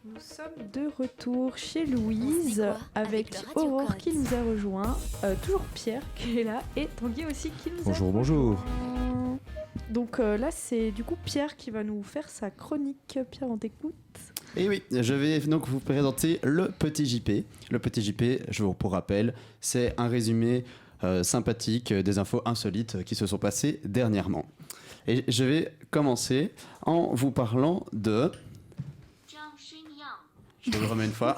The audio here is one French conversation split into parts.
Nous sommes de retour chez Louise avec Aurore qui nous a rejoint, toujours Pierre qui est là et Tanguy aussi qui nous a rejoint. Bonjour. Donc là c'est du coup Pierre qui va nous faire sa chronique. Pierre, on t'écoute. Et oui, je vais donc vous présenter le petit JP. Le petit JP, pour rappel, c'est un résumé sympathique des infos insolites qui se sont passées dernièrement. Et je vais commencer en vous parlant de... Je le remets une fois.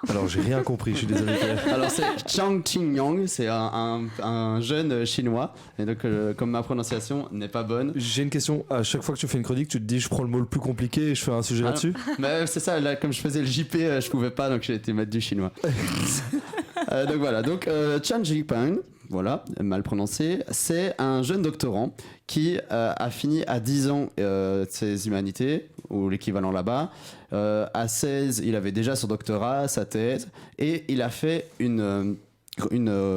Alors j'ai rien compris, je suis désolé. Alors c'est Zhang Qingyang, c'est un jeune chinois. Et donc comme ma prononciation n'est pas bonne. J'ai une question, à chaque fois que tu fais une chronique, tu te dis je prends le mot le plus compliqué et je fais un sujet là-dessus. Mais c'est ça, là comme je faisais le JP, je pouvais pas, donc j'ai été mettre du chinois. Donc voilà, donc Chen Jiping, voilà, mal prononcé, c'est un jeune doctorant qui a fini à 10 ans ses humanités, ou l'équivalent là-bas. À 16, il avait déjà son doctorat, sa thèse, et il a fait une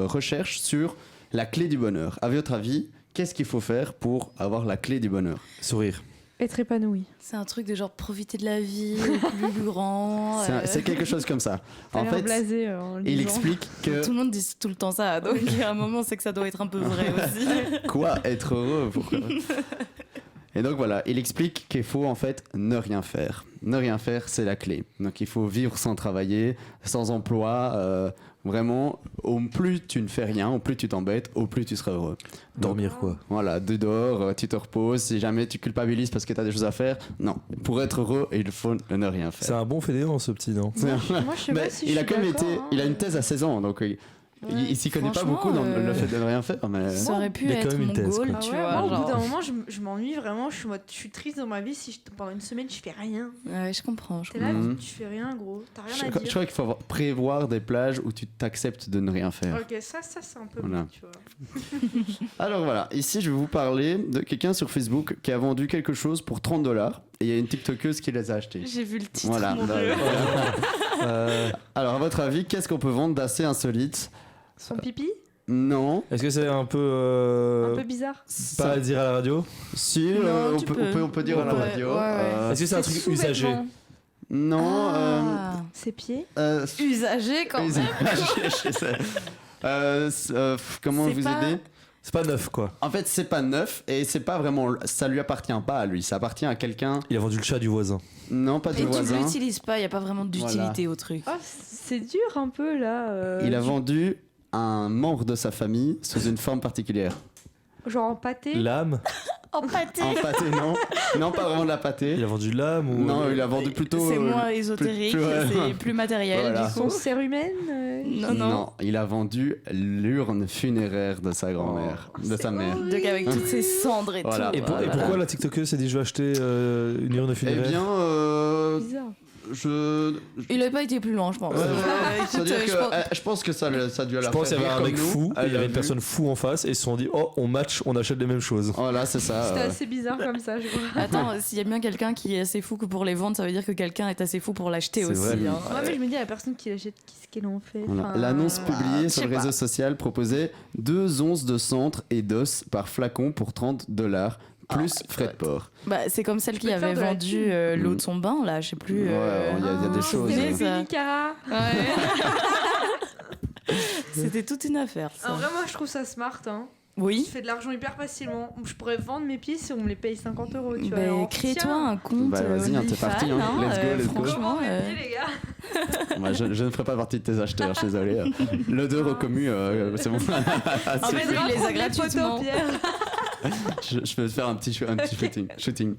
recherche sur la clé du bonheur. À votre avis, qu'est-ce qu'il faut faire pour avoir la clé du bonheur ? Sourire. Être épanoui. C'est un truc de genre profiter de la vie, plus grand. C'est quelque chose comme ça. En fait, blasé, il explique que... Tout le monde dit tout le temps ça, donc à un moment c'est que ça doit être un peu vrai aussi. Quoi ? Être heureux ? Pourquoi ? Et donc voilà, il explique qu'il faut en fait ne rien faire. Ne rien faire, c'est la clé. Donc il faut vivre sans travailler, sans emploi. Vraiment, au plus tu ne fais rien, au plus tu t'embêtes, au plus tu seras heureux. Dormir quoi. Voilà, tu dors, tu te reposes. Si jamais tu culpabilises parce que tu as des choses à faire, non. Pour être heureux, il faut ne rien faire. C'est un bon fainéant ce petit, non ? Moi je sais pas si je suis d'accord, il a une thèse à 16 ans, donc... Il s'y connaît pas beaucoup dans le fait de ne rien faire, mais... Ça aurait pu il y a quand être même une mon thèse, goal, quoi. tu moi, vois. au Genre... bout d'un moment, je m'ennuie vraiment. Je suis triste dans ma vie si pendant une semaine je fais rien. Ouais, je comprends. T'es là, tu fais rien, gros. T'as rien à Je dire. crois qu'il faut prévoir des plages où tu t'acceptes de ne rien faire. Ok, ça c'est un peu Voilà. bon, tu vois. Alors voilà, ici je vais vous parler de quelqu'un sur Facebook qui a vendu quelque chose pour $30 et il y a une TikTokeuse qui les a achetés. J'ai vu le titre, Voilà. mon Dieu. Alors à votre avis, qu'est-ce qu'on peut vendre d'assez insolite ? Son pipi Non. Est-ce que c'est un peu... un peu bizarre. Pas à dire à la radio ? Si, Non, on peut dire à la radio. Ouais. Est-ce que c'est un truc usagé ? Sous-vêtements. Non. Ses pieds Usagé quand même. je sais. Comment C'est vous pas- aider ? C'est pas neuf quoi. En fait, c'est pas neuf et c'est pas vraiment. Ça lui appartient pas à lui. Ça appartient à quelqu'un. Il a vendu le chat du voisin. Non, pas du Et tu voisin. l'utilises pas, il n'y a pas vraiment d'utilité au truc. Oh, c'est dur un peu là. Il a vendu un membre de sa famille sous une forme particulière. Genre en pâté. L'âme ? En pâté. En pâté, non. Non, pas vraiment de la pâté. Il a vendu l'âme ou... Non, il a vendu plutôt. C'est moins ésotérique, c'est plus matériel Voilà. du Son coup. cérumen. Non. Il a vendu l'urne funéraire de sa grand-mère, de sa mère. Donc avec toutes ces cendres et Voilà. tout. Et pourquoi la TikTokeuse s'est dit je vais acheter une urne Eh funéraire ? bien, Bizarre. Il n'a pas été plus loin, je pense. c'est-à-dire que je pense que ça a dû la Je pense qu'il y faire avait un rire mec comme nous. fou, et il y Elle a avait une vu. personne fou en face, et ils se sont dit oh on match, on achète les mêmes choses. Voilà, c'est ça. C'était assez bizarre comme ça, je crois. Attends, s'il y a bien quelqu'un qui est assez fou que pour les vendre, ça veut dire que quelqu'un est assez fou pour l'acheter C'est aussi. vrai. Hein. Ouais, mais je me dis, la personne qui l'achète, qu'est-ce qu'elle en fait Voilà. Enfin, L'annonce publiée je sur sais le pas. réseau social proposait 2 onces de centre et d'os par flacon pour $30, plus frais de port. Bah, c'est comme celle Je qui peux te avait faire de la vendu thune. l'eau de son bain, là, je sais plus. Ouais, il y a des choses. C'était ça. Billy Cara. Ouais. C'était toute une affaire, ça. En vrai, moi, je trouve ça smart. Hein. Oui. Je fais de l'argent hyper facilement. Je pourrais vendre mes pieds si on me les paye 50 €. Tu vois. Bah, Alors, crée-toi tiens. un compte. Bah, vas-y, hein, t'es parti, hein. Let's go, let's go. Franchement, Comment mes pieds, les gars Moi, je ne ferai pas partie de tes acheteurs, je suis désolé. Le 2 recommu, c'est bon. En fait, il les a gratuitement. Je peux faire un petit shooting.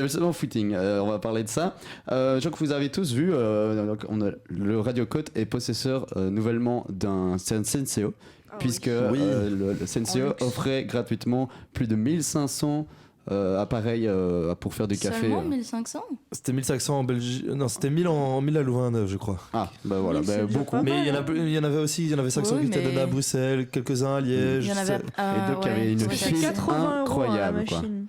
Justement, footing, on va parler de ça. Je crois que vous avez tous vu, donc le Radio Côte est possesseur nouvellement d'un Senseo, puisque le Senseo offrait gratuitement plus de 1500 appareils pour faire du café. Seulement 1500 C'était 1500 en Belgique, non c'était 1000 à Louvain-la-Neuve je crois. Ah, bah voilà, Oui, c'est déjà beaucoup. pas Mais il y, mal. il y en avait aussi, il y en avait 500 Oui, qui étaient mais- donnés à Bruxelles, quelques-uns à Liège. Il y en avait. Et donc, il y avait une C'est file 80 € incroyable, la quoi. machine.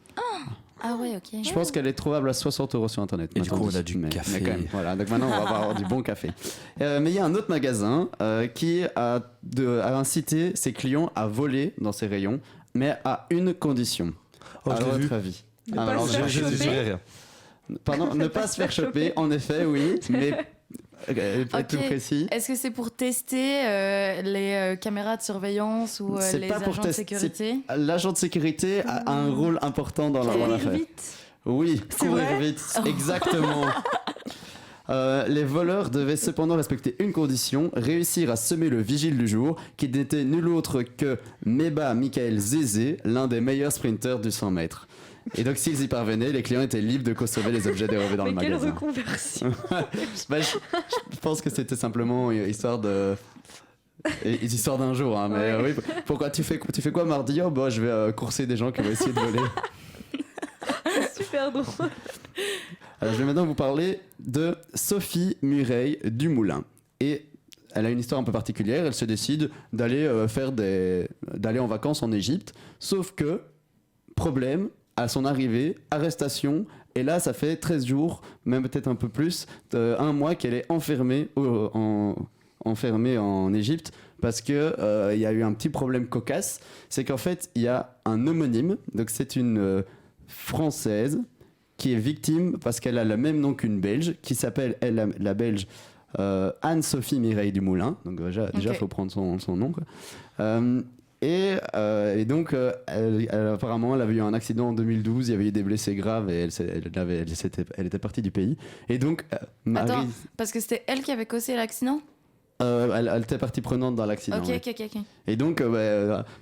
Ah ouais, ok. Je pense qu'elle est trouvable à 60 € sur internet. Et du maintenant, coup, on a du café. mais quand même, voilà, donc maintenant, on va avoir du bon café. Mais il y a un autre magasin qui a incité ses clients à voler dans ses rayons, mais à une condition. Oh, à je l'ai vu. votre avis. De pas se faire j'ai choper. rien. Pardon, ne pas se faire choper, en effet, oui, mais pour être plus précis. Est-ce que c'est pour tester les caméras de surveillance ou C'est les pas pour agents de tester. sécurité? L'agent de sécurité a un rôle important dans Courir l'affaire. vite. Oui, C'est courir vrai vite, exactement. Les voleurs devaient cependant respecter une condition, réussir à semer le vigile du jour, qui n'était nul autre que Meba Michael Zézé, l'un des meilleurs sprinteurs du 100 mètres. Et donc s'ils y parvenaient, les clients étaient libres de consommer les objets dérobés dans le Mais quelle magasin. reconversion. Bah, je pense que c'était simplement histoire de... Histoire d'un jour, hein, mais oui. Pourquoi tu fais quoi mardi? Oh bah je vais courser des gens qui vont essayer de voler. Super drôle. Alors, je vais maintenant vous parler de Sophie Mureille Dumoulin. Et elle a une histoire un peu particulière. Elle se décide d'aller d'aller en vacances en Égypte. Sauf que, problème, à son arrivée, arrestation. Et là, ça fait 13 jours, même peut-être un peu plus, un mois qu'elle est enfermée en Égypte parce que il y a eu un petit problème cocasse. C'est qu'en fait, il y a un homonyme. Donc, c'est une Française qui est victime parce qu'elle a le même nom qu'une Belge qui s'appelle, elle, la Belge, Anne-Sophie Mireille Dumoulin. Donc déjà, il faut prendre son nom, quoi. Et donc, apparemment, elle avait eu un accident en 2012, il y avait eu des blessés graves et elle était partie du pays. Et donc, Marie... Attends, parce que c'était elle qui avait causé l'accident? elle était partie prenante dans l'accident. Ok, oui. ok. Et donc,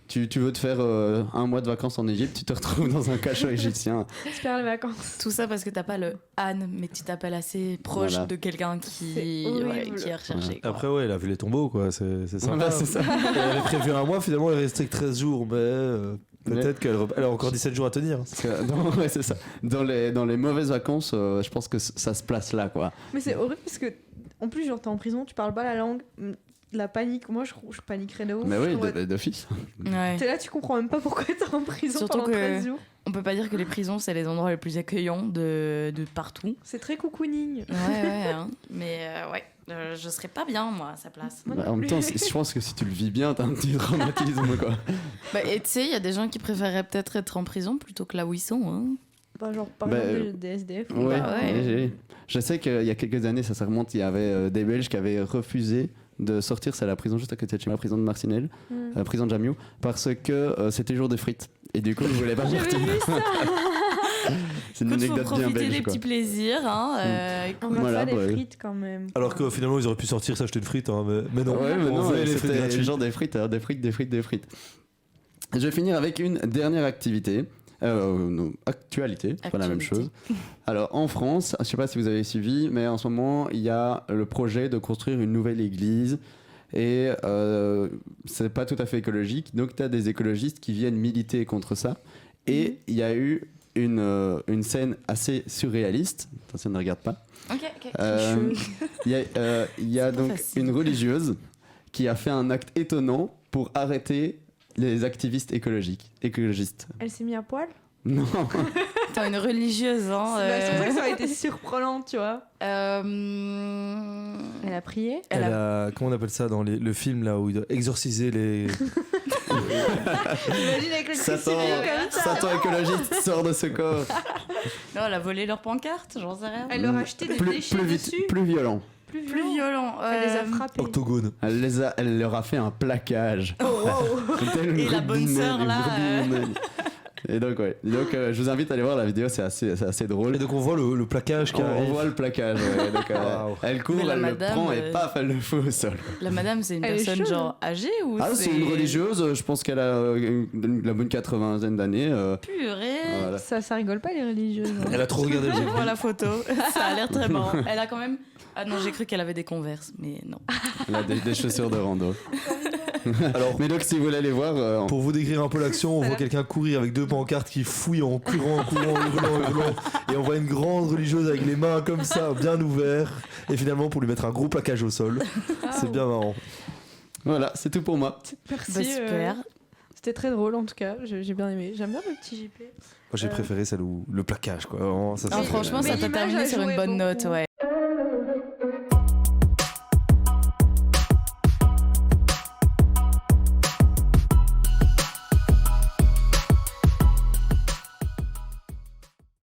tu veux te faire un mois de vacances en Égypte, tu te retrouves dans un cachot égyptien. Super les vacances. Tout ça parce que t'as pas le Anne, mais tu t'appelles assez proche Voilà. de quelqu'un C'est horrible. qui est recherché. quoi. Après, ouais, elle a vu les tombeaux, quoi. C'est sympa. Voilà, c'est ça. Elle avait prévu un mois, finalement, il restait que 13 jours. Mais peut-être qu'elle a encore 17 jours à tenir. Parce que ouais, c'est ça. Dans les mauvaises vacances, je pense que ça se place là, quoi. Mais c'est horrible parce que, en plus, genre, t'es en prison, tu parles pas la langue. La panique, moi je paniquerais de ouf. Mais oui, Ouais. d'office. Ouais. T'es là, tu comprends même pas pourquoi t'es en prison Surtout pendant que- 13 jours. On peut pas dire que les prisons, c'est les endroits les plus accueillants de partout. C'est très cocooning. Ouais, hein. Mais je serais pas bien, moi, à sa place. Moi Bah, non en même plus. temps, je pense que si tu le vis bien, t'as un petit traumatisme, quoi. Bah, et tu sais, il y a des gens qui préféreraient peut-être être en prison plutôt que là où ils sont. Hein. Bah, genre, par Bah, exemple, des SDF. Ouais, Bah ouais. je sais qu'il y a quelques années, ça remonte, il y avait des Belges qui avaient refusé de sortir, c'est la prison juste à côté de chez moi, la prison de Marcinelle, la prison de Jamiou, parce que c'était jour de frites. Et du coup, ils voulaient pas J'avais sortir. vu ça. C'est une Écoute, faut anecdote bien profiter belge, des quoi. petits plaisirs. Hein. On Écoute. va Voilà, pas bah, des frites quand même. Alors que finalement, ils auraient pu sortir s'acheter une frite. Hein, mais non, Ouais, mais on non, voulait les frites c'était gratuites. genre des frites. Je vais finir avec une dernière activité. Non, actualité, c'est pas la même Actualité. chose. Alors en France, je sais pas si vous avez suivi, mais en ce moment, il y a le projet de construire une nouvelle église. Et c'est pas tout à fait écologique. Donc tu as des écologistes qui viennent militer contre ça. Et il y a eu une scène assez surréaliste. Attention, ne regarde pas. Ok. Il y a pas donc facile. une religieuse qui a fait un acte étonnant pour arrêter les activistes écologistes. Elle s'est mise à poil. Non, T'as une religieuse, hein. Bah, c'est pour ça que ça aurait été surprenant, tu vois. Euh, Elle a prié. Elle Elle a, comment on appelle ça dans le film là où il doit exorciser les. Imagine avec le Satan, crucifix comme ça. Satan écologiste sort de ce corps. Non, elle a volé leur pancarte, j'en sais rien. Elle leur a acheté des déchets dessus. Plus violent. Plus Plus violent. Elle les a frappés. Octogone. Elle leur a fait un plaquage. Oh, wow. Tel une Et la bonne rugbyman, sœur, une là, rugbywoman. Et donc, ouais. Je vous invite à aller voir la vidéo, c'est assez drôle. Et donc on voit le plaquage qui On arrive. voit le plaquage. Ouais. Donc, Waouh. elle court, Mais la elle madame, le prend et paf, elle le fout au sol. La madame, c'est une Elle est personne chaude. genre âgée ou Ah, c'est une religieuse, je pense qu'elle a la bonne 80aine d'années. Purée. Voilà. Ça rigole pas les religieuses. hein. Elle a trop regardé le Je film. vois la photo, ça a l'air très marrant. Elle a quand même. Ah non, j'ai cru qu'elle avait des Converse, mais non. Elle a des chaussures de rando. Alors, Mais donc, si vous voulez aller voir, pour vous décrire un peu l'action, on voit quelqu'un courir avec deux pancartes qui fouillent en courant, hurlant. Et on voit une grande religieuse avec les mains comme ça, bien ouvertes. Et finalement, pour lui mettre un gros plaquage au sol. C'est bien marrant. voilà, c'est tout pour moi. Merci. Bah, super. C'était très drôle en tout cas. J'ai bien aimé. J'aime bien le petit JP. Moi, j'ai préféré celle où le plaquage, quoi. Vraiment, ça, Non, c'est- franchement, Mais ça t'a l'image terminé a sur une joué bonne note, beaucoup. ouais.